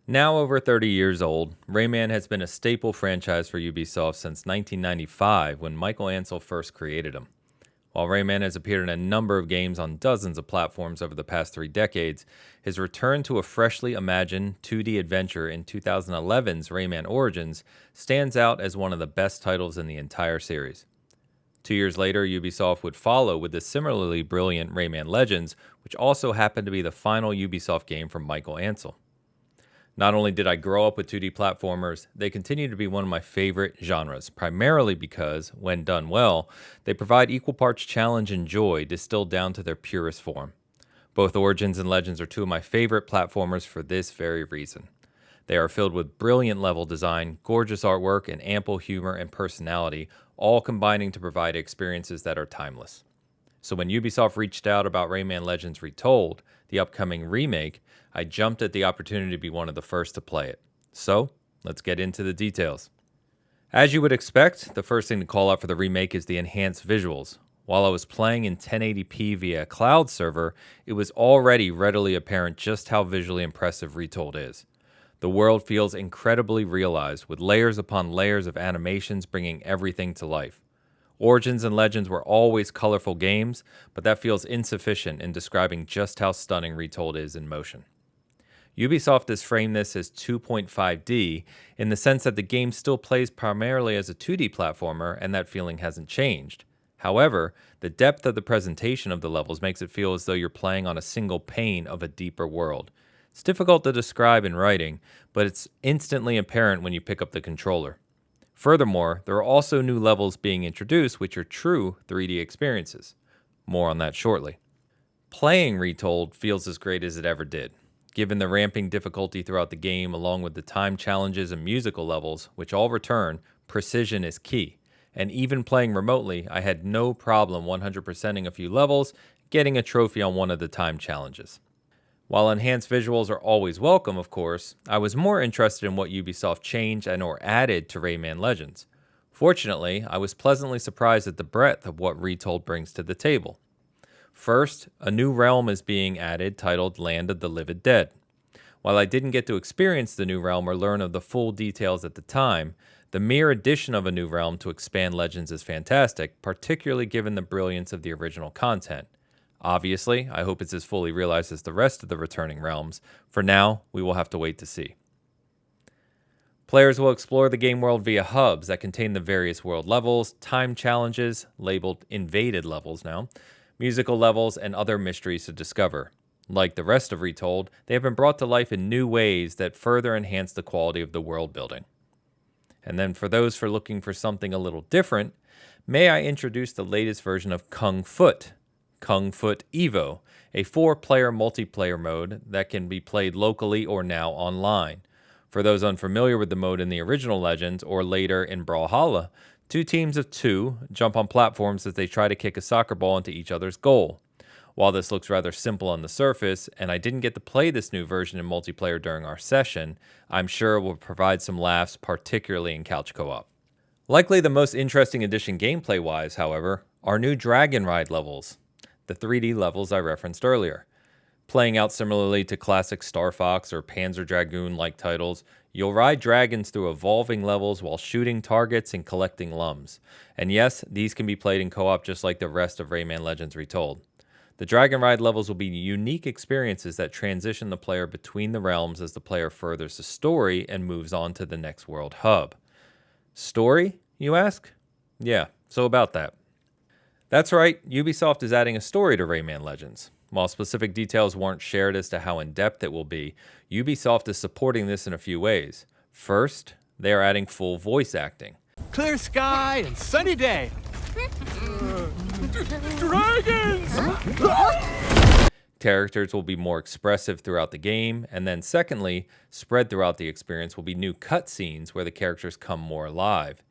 Now over 30 years old, Rayman has been a staple franchise for Ubisoft since 1995 when Michael Ansel first created him. While Rayman has appeared in a number of games on dozens of platforms over the past 3 decades, his return to a freshly imagined 2D adventure in 2011's Rayman Origins stands out as one of the best titles in the entire series. 2 years later, Ubisoft would follow with the similarly brilliant Rayman Legends, which also happened to be the final Ubisoft game from Michael Ansel. Not only did I grow up with 2D platformers, they continue to be one of my favorite genres, primarily because, when done well, they provide equal parts challenge and joy distilled down to their purest form. Both Origins and Legends are 2 of my favorite platformers for this very reason. They are filled with brilliant level design, gorgeous artwork, and ample humor and personality, all combining to provide experiences that are timeless. So when Ubisoft reached out about Rayman Legends Retold, the upcoming remake, I jumped at the opportunity to be one of the first to play it. So, let's get into the details. As you would expect, the first thing to call out for the remake is the enhanced visuals. While I was playing in 1080p via a cloud server, it was already readily apparent just how visually impressive Retold is. The world feels incredibly realized, with layers upon layers of animations bringing everything to life. Origins and Legends were always colorful games, but that feels insufficient in describing just how stunning Retold is in motion. Ubisoft has framed this as 2.5D in the sense that the game still plays primarily as a 2D platformer, and that feeling hasn't changed. However, the depth of the presentation of the levels makes it feel as though you're playing on a single pane of a deeper world. It's difficult to describe in writing, but it's instantly apparent when you pick up the controller. Furthermore, there are also new levels being introduced which are true 3D experiences. More on that shortly. Playing Retold feels as great as it ever did. Given the ramping difficulty throughout the game, along with the time challenges and musical levels, which all return, precision is key. And even playing remotely, I had no problem 100%ing a few levels, getting a trophy on one of the time challenges. While enhanced visuals are always welcome, of course, I was more interested in what Ubisoft changed and or added to Rayman Legends. Fortunately, I was pleasantly surprised at the breadth of what Retold brings to the table. First, a new realm is being added titled Land of the Living Dead. While I didn't get to experience the new realm or learn of the full details at the time, the mere addition of a new realm to expand Legends is fantastic, particularly given the brilliance of the original content. Obviously, I hope it's as fully realized as the rest of the returning realms. For now, we will have to wait to see. Players will explore the game world via hubs that contain the various world levels, time challenges, labeled invaded levels now, musical levels, and other mysteries to discover. Like the rest of Retold, they have been brought to life in new ways that further enhance the quality of the world building. And then for those looking for something a little different, may I introduce the latest version of Kung Foot Evo, a 4-player multiplayer mode that can be played locally or now online. For those unfamiliar with the mode in the original Legends or later in Brawlhalla, 2 teams of 2 jump on platforms as they try to kick a soccer ball into each other's goal. While this looks rather simple on the surface, and I didn't get to play this new version in multiplayer during our session, I'm sure it will provide some laughs, particularly in couch co-op. Likely the most interesting addition gameplay-wise, however, are new Dragon Ride levels, the 3D levels I referenced earlier. Playing out similarly to classic Star Fox or Panzer Dragoon-like titles, you'll ride dragons through evolving levels while shooting targets and collecting lums. And yes, these can be played in co-op just like the rest of Rayman Legends Retold. The Dragon Ride levels will be unique experiences that transition the player between the realms as the player furthers the story and moves on to the next world hub. Story, you ask? Yeah, so about that. That's right, Ubisoft is adding a story to Rayman Legends. While specific details weren't shared as to how in-depth it will be, Ubisoft is supporting this in a few ways. First, they are adding full voice acting. Clear sky and sunny day. Dragons! Characters will be more expressive throughout the game, and then secondly, spread throughout the experience will be new cutscenes where the characters come more alive.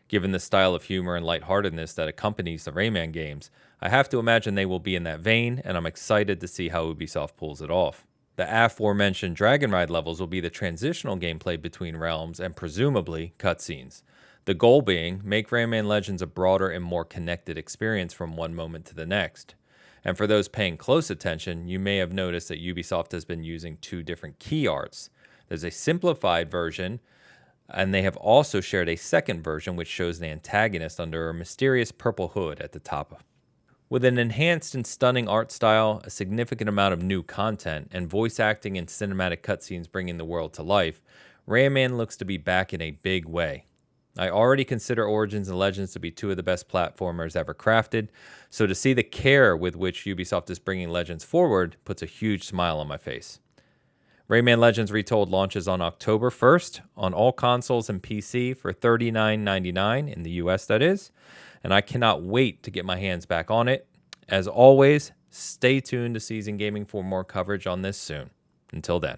Given the style of humor and lightheartedness that accompanies the Rayman games, I have to imagine they will be in that vein, and I'm excited to see how Ubisoft pulls it off. The aforementioned Dragon Ride levels will be the transitional gameplay between realms and presumably cutscenes. The goal being, make Rayman Legends a broader and more connected experience from one moment to the next. And for those paying close attention, you may have noticed that Ubisoft has been using two different key arts. There's a simplified version, and they have also shared a second version which shows the antagonist under a mysterious purple hood at the top. With an enhanced and stunning art style, a significant amount of new content, and voice acting and cinematic cutscenes bringing the world to life, Rayman looks to be back in a big way. I already consider Origins and Legends to be two of the best platformers ever crafted, so to see the care with which Ubisoft is bringing Legends forward puts a huge smile on my face. Rayman Legends Retold launches on October 1st on all consoles and PC for $39.99 in the US, that is, and I cannot wait to get my hands back on it. As always, stay tuned to Season Gaming for more coverage on this soon. Until then.